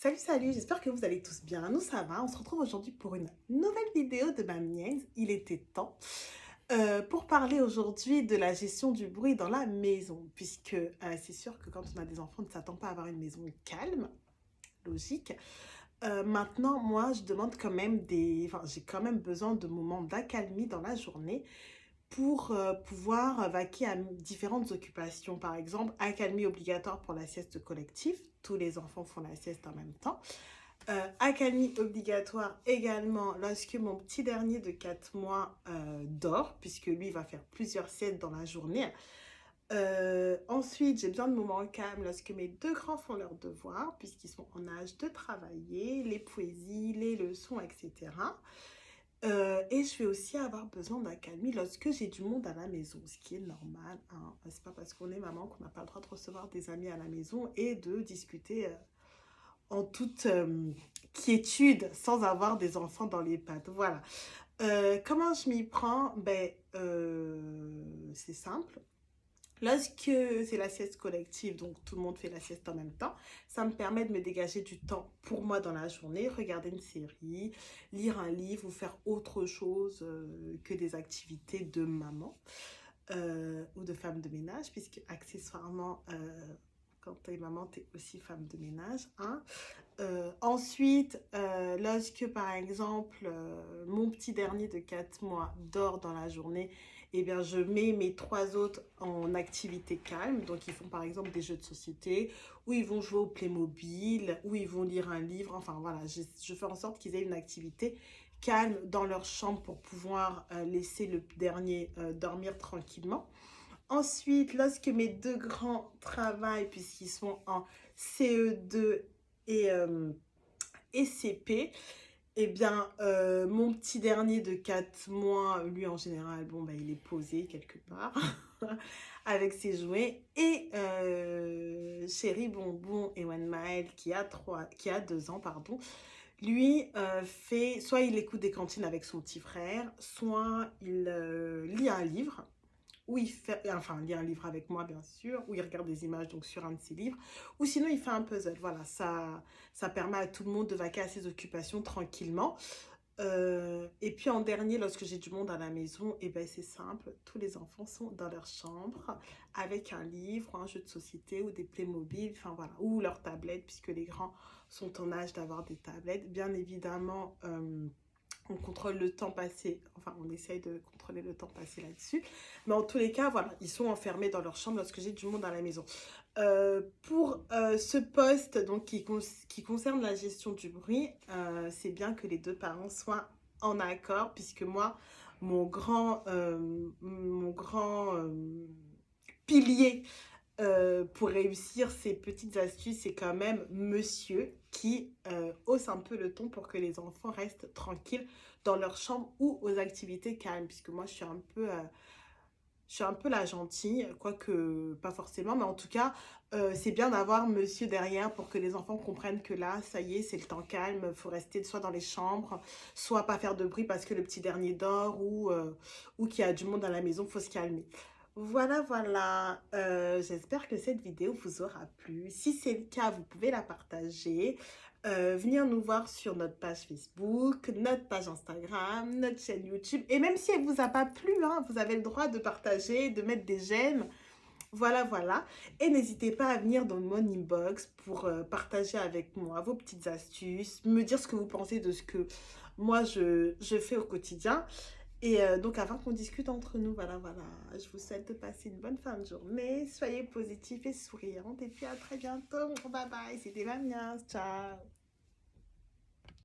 Salut, salut, j'espère que vous allez tous bien. Nous, ça va. On se retrouve aujourd'hui pour une nouvelle vidéo de ma mienne. Il était temps. Pour parler aujourd'hui de la gestion du bruit dans la maison. Puisque c'est sûr que quand on a des enfants, on ne s'attend pas à avoir une maison calme. Logique. Maintenant, moi, je demande quand même Enfin, j'ai quand même besoin de moments d'accalmie dans la journée pour pouvoir vaquer à différentes occupations. Par exemple, accalmie obligatoire pour la sieste collective. Tous les enfants font la sieste en même temps. Accalmie obligatoire également lorsque mon petit dernier de 4 mois dort, puisque lui va faire plusieurs siestes dans la journée. Ensuite, j'ai besoin de moments calmes lorsque mes deux grands font leurs devoirs, puisqu'ils sont en âge de travailler, les poésies, les leçons, etc. Et je vais aussi avoir besoin d'accalmie lorsque j'ai du monde à la maison, ce qui est normal, hein. C'est pas parce qu'on est maman qu'on n'a pas le droit de recevoir des amis à la maison et de discuter en toute quiétude sans avoir des enfants dans les pattes. Voilà. Comment je m'y prends? C'est simple. Lorsque c'est la sieste collective, donc tout le monde fait la sieste en même temps, ça me permet de me dégager du temps pour moi dans la journée, regarder une série, lire un livre ou faire autre chose que des activités de maman ou de femme de ménage, puisque accessoirement, quand tu es maman, tu es aussi femme de ménage. Hein. Ensuite, lorsque par exemple mon petit dernier de 4 mois dort dans la journée, eh bien je mets mes trois autres en activité calme. Donc ils font par exemple des jeux de société, ou ils vont jouer au Playmobil, ou ils vont lire un livre. Enfin voilà, je fais en sorte qu'ils aient une activité calme dans leur chambre pour pouvoir laisser le dernier dormir tranquillement. Ensuite, lorsque mes deux grands travaillent, puisqu'ils sont en CE2 et, et CP, eh bien, mon petit dernier de 4 mois, lui en général, bon, bah, il est posé quelque part avec ses jouets. Et Chéri Bonbon et One Mile, qui a 2 ans, pardon, lui fait, soit il écoute des cantines avec son petit frère, soit il lit un livre où il fait, enfin, il lit un livre avec moi, bien sûr, où il regarde des images donc sur un de ses livres, ou sinon il fait un puzzle. Voilà, ça permet à tout le monde de vaquer à ses occupations tranquillement. Et puis en dernier, lorsque j'ai du monde à la maison, et ben c'est simple, tous les enfants sont dans leur chambre avec un livre, un jeu de société ou des Playmobil, enfin voilà, ou leur tablette, puisque les grands sont en âge d'avoir des tablettes. Bien évidemment, on contrôle le temps passé, enfin on essaye de contrôler le temps passé là-dessus. Mais en tous les cas, voilà, ils sont enfermés dans leur chambre lorsque j'ai du monde à la maison. Pour ce poste donc, qui concerne la gestion du bruit, c'est bien que les deux parents soient en accord, puisque moi, mon grand pilier pour réussir ces petites astuces, c'est quand même monsieur qui hausse un peu le ton pour que les enfants restent tranquilles dans leur chambre ou aux activités calmes, puisque moi je suis un peu la gentille, quoique pas forcément, mais en tout cas, c'est bien d'avoir monsieur derrière pour que les enfants comprennent que là, ça y est, c'est le temps calme, il faut rester soit dans les chambres, soit pas faire de bruit parce que le petit dernier dort ou qu'il y a du monde à la maison, il faut se calmer. Voilà, voilà. J'espère que cette vidéo vous aura plu. Si c'est le cas, vous pouvez la partager. Venir nous voir sur notre page Facebook, notre page Instagram, notre chaîne YouTube. Et même si elle ne vous a pas plu, hein, vous avez le droit de partager, de mettre des j'aime. Voilà, voilà. Et n'hésitez pas à venir dans mon inbox pour partager avec moi vos petites astuces, me dire ce que vous pensez de ce que moi je fais au quotidien. Et donc, avant qu'on discute entre nous, voilà, voilà, je vous souhaite de passer une bonne fin de journée. Soyez positifs et souriantes. Et puis, à très bientôt. Bye bye. C'était Mamia. Ciao.